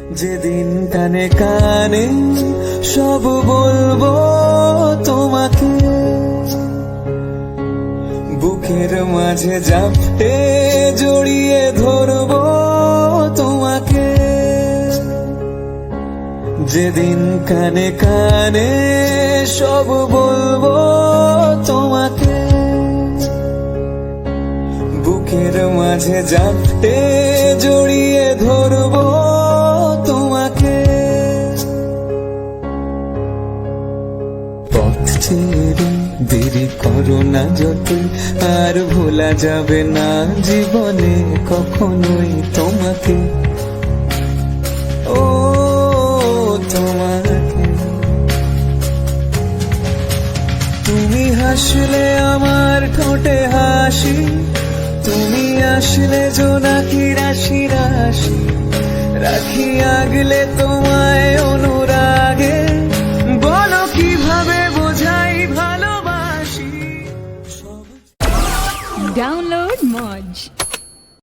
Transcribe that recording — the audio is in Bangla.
যেদিন কানে কানে সব বলবো তোমাকে, বুকের মাঝে জাপটে জড়িয়ে ধরবো তোমাকে। যেদিন কানে কানে সব বলবো তোমাকে, বুকের মাঝে জাপটে জড়িয়ে ধরবো তোমাকে। পথ ছেড়ে দেরি করো না যতই, আর ভোলা যাবে না জীবনে কখনোই তোমাকে। ও তোমাকে, তুমি হাসলে আমার ঠোঁটে হাসি, তুমি আসলে জোনাকি রাশি রাশি, রাখি আগলে তোমায় অনুরাগে, বলো কিভাবে বোঝাই ভালোবাসি। Download Moj.